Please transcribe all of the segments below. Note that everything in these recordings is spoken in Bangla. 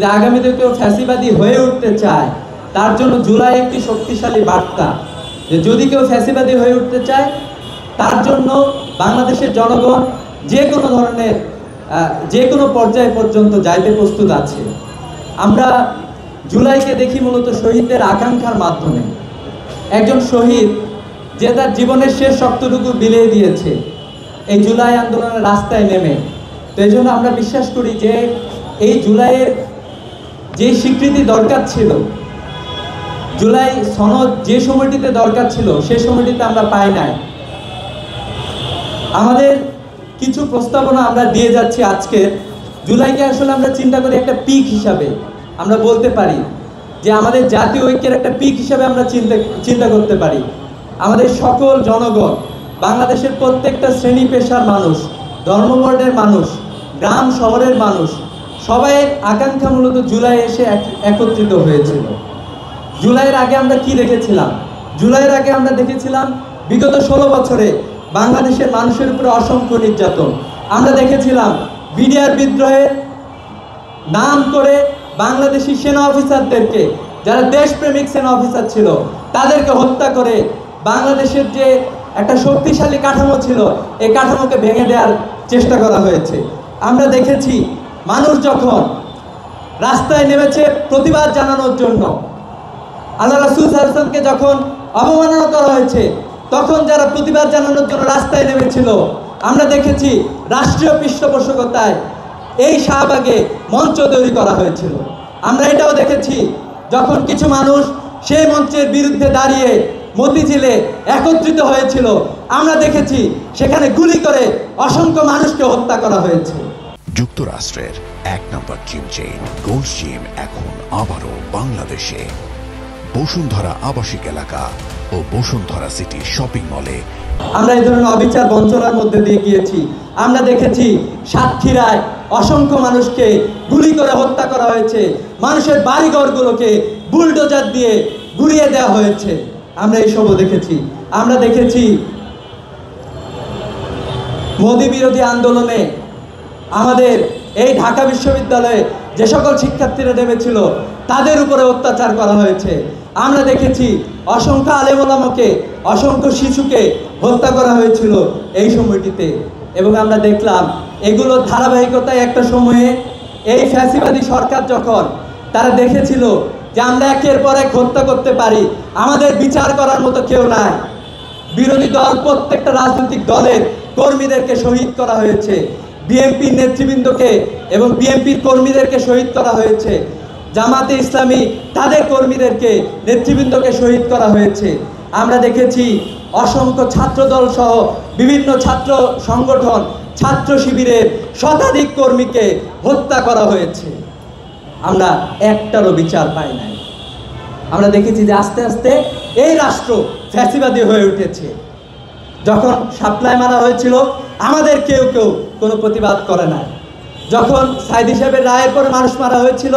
যে আগামীতে কেউ ফ্যাসিবাদী হয়ে উঠতে চায়, তার জন্য জুলাই একটি শক্তিশালী বার্তা যে যদি কেউ ফ্যাসিবাদী হয়ে উঠতে চায়, তার জন্য বাংলাদেশের জনগণ যে কোনো ধরনের যে কোনো পর্যায় পর্যন্ত যাইতে প্রস্তুত আছে। আমরা জুলাইকে দেখি মূলত শহীদদের আকাঙ্ক্ষার মাধ্যমে। একজন শহীদ যে তার জীবনের শেষ শক্তটুকু বিলিয়ে দিয়েছে এই জুলাই আন্দোলনের রাস্তায় নেমে। তো এই জন্য আমরা বিশ্বাস করি যে এই জুলাইয়ের যে স্বীকৃতি দরকার ছিল, জুলাই সনদ যে সময়টিতে দরকার ছিল সেই সময়টিতে আমরা পাই নাই। আমাদের কিছু প্রস্তাবনা আমরা দিয়ে যাচ্ছি আজকে। জুলাইকে আসলে আমরা চিন্তা করি একটা পিক হিসাবে, আমরা বলতে পারি যে আমাদের জাতীয় ঐক্যের একটা পিক হিসাবে আমরা চিন্তা করতে পারি। আমাদের সকল জনগণ, বাংলাদেশের প্রত্যেকটা শ্রেণী পেশার মানুষ, ধর্মবর্ণের মানুষ, গ্রাম শহরের মানুষ, সবাই আকাঙ্ক্ষা মূলত জুলাই এসে একত্রিত হয়েছিল। জুলাইয়ের আগে আমরা কি দেখেছিলাম? জুলাইয়ের আগে আমরা দেখেছিলাম বিগত 16 বছরে বাংলাদেশের মানুষের উপরে অসংখ্য নির্যাতন। আমরা দেখেছিলাম বিডিআর বিদ্রোহের নাম করে বাংলাদেশি সেনা অফিসারদেরকে, যারা দেশপ্রেমিক সেনা অফিসার ছিল, তাদেরকে হত্যা করে বাংলাদেশের যে একটা শক্তিশালী কাঠামো ছিল এই কাঠামোকে ভেঙে দেওয়ার চেষ্টা করা হয়েছে। আমরা দেখেছি মানুষ যখন রাস্তায় নেমেছে প্রতিবাদ জানানোর জন্য, আল্লাহ রাসূল সাল্লাল্লাহু আলাইহি ওয়াসাল্লামকে যখন অবমাননা করা হয়েছে, তখন যারা প্রতিবাদ জানানোর জন্য রাস্তায় নেমেছিল, আমরা দেখেছি রাষ্ট্রীয় পৃষ্ঠপোষকতায় এই শাহবাগে মঞ্চ তৈরি করা হয়েছিল। আমরা এটাও দেখেছি যখন কিছু মানুষ সেই মঞ্চের বিরুদ্ধে দাঁড়িয়ে মতিঝিলে একত্রিত হয়েছিল, আমরা দেখেছি সেখানে গুলি করে অসংখ্য মানুষকে হত্যা করা হয়েছে। যুক্তরাষ্ট্রের 1 নম্বর জিম চেইন গোল্ড জিম এখন আবারও বাংলাদেশে। বসুন্ধরা আবাসিক এলাকা ও বসুন্ধরা সিটি শপিং মলে আমরা এই ধরনের অবিচার বঞ্চনার মধ্যে দিয়ে গিয়েছি। আমরা দেখেছি সাতক্ষীরায় অসংখ্য মানুষকে গুলি করে হত্যা করা হয়েছে, মানুষের বাড়িঘরগুলোকে বুলডোজার দিয়ে গুড়িয়ে দেওয়া হয়েছে। আমরা এইসবও দেখেছি। আমরা দেখেছি মোদি বিরোধী আন্দোলনে আমাদের এই ঢাকা বিশ্ববিদ্যালয়ে যে সকল শিক্ষার্থীরা নেমেছিল তাদের উপরে অত্যাচার করা হয়েছে। আমরা দেখেছি অসংখ্য আলেম ওলামাকে, অসংখ্য শিশুকে হত্যা করা হয়েছিল এই সময়টিতে। এবং আমরা দেখলাম এগুলোর ধারাবাহিকতায় একটা সময়ে এই ফ্যাসিবাদী সরকার যখন তারা দেখেছিল যে আমরা একের পর এক হত্যা করতে পারি, আমাদের বিচার করার মতো কেউ নাই, বিরোধী দল প্রত্যেকটা রাজনৈতিক দলের কর্মীদেরকে শহীদ করা হয়েছে, বিএনপির নেতৃবৃন্দকে এবং বিএনপির কর্মীদেরকে শহীদ করা হয়েছে, জামাতে ইসলামী তাদের কর্মীদেরকে নেতৃবৃন্দকে শহীদ করা হয়েছে। আমরা দেখেছি অসংখ্য ছাত্রদল সহ বিভিন্ন ছাত্র সংগঠন, ছাত্র শিবিরের শতাধিক কর্মীকে হত্যা করা হয়েছে। আমরা একটারও বিচার পাই নাই। আমরা দেখেছি যে আস্তে আস্তে এই রাষ্ট্র ফ্যাসিবাদী হয়ে উঠেছে। যখন সাপ্লাই মারা হয়েছিল আমাদের কেউ কোনো প্রতিবাদ করে নাই। যখন সাইদি সাহেবের রায়ের পরে মানুষ মারা হয়েছিল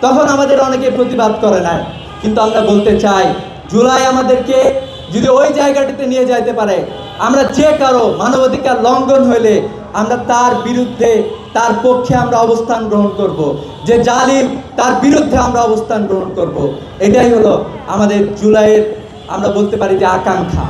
তখন আমাদের অনেকে প্রতিবাদ করে নাই। কিন্তু আমরা বলতে চাই জুলাই আমাদেরকে যদি ওই জায়গাটিতে নিয়ে যাইতে পারে, আমরা যে কারো মানবাধিকার লঙ্ঘন হইলে আমরা তার বিরুদ্ধে, তার পক্ষে আমরা অবস্থান গ্রহণ করব, যে জালিম তার বিরুদ্ধে আমরা অবস্থান গ্রহণ করব। এটাই হলো আমাদের জুলাইয়ের আমরা বলতে পারি যে আকাঙ্ক্ষা।